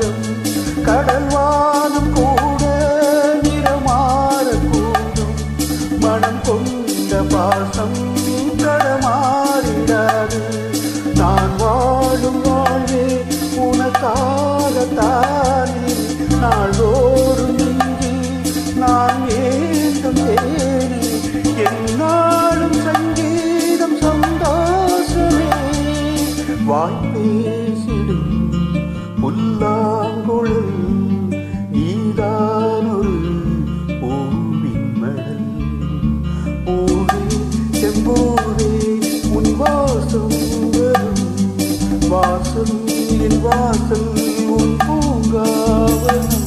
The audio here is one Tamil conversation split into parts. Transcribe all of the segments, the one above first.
பாதம் கடல்வானம் கூட நிறமாறக்கூடும் மனம் கொண்ட பாசம் கடமாறிடாது நான் வாழும் வாழ்வே உனக்காகத்தானே நாள்தோறும் இன்றி நான் ஏந்தும் தேனே என்னாலும் சங்கீதம் சந்தோஷமே வாய்ப்பேசிடும் புல்லாங்குழல் நீதானொரு பூவின் மடல் பூவே செம்பூவே உன் வாசம் வரும் வாசல் என் வாசல் உன் பூங்காவனம்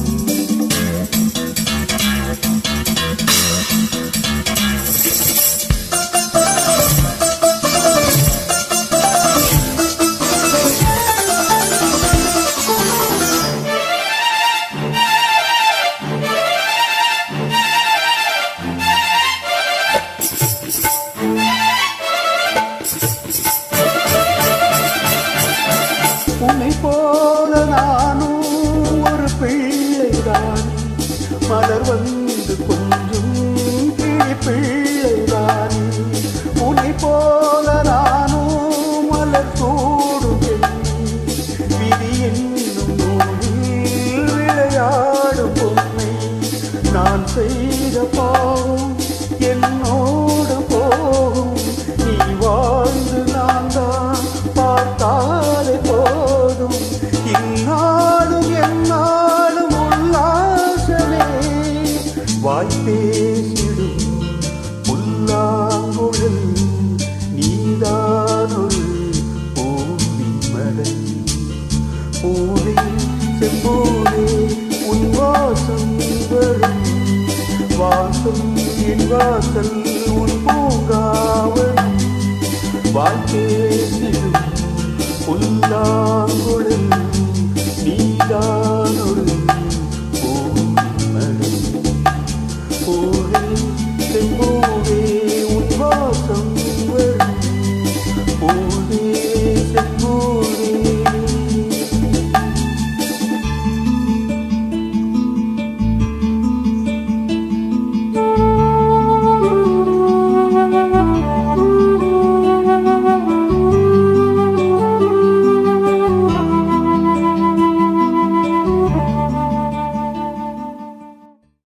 உன்னை போல நானும் ஒரு பிள்ளைதான் மலர் வந்து கொஞ்சம் கிளி பிள்ளைதான் உன்னை போல நானும் மலர் சூடும் விதி என்னும் நூலில் விளையாடும் பொம்மை நான் செய்த பாவம் என்னோடு போகும் நீ வாழ்ந்து நான் தான் பார்த்தாலே போதும் இந்நாளும் எந்நாளும் உல்லாசமே வாய்ப்பேசிடும் புல்லாங்குழல் நீதானொரு பூவின் மடல் பூவே செம்பூவே உன் வாசம் வரும் வாசம் என் வாசல் உன் பூங்காவனம் வாய்ப்பேசிடும் புல்லாங்குழல்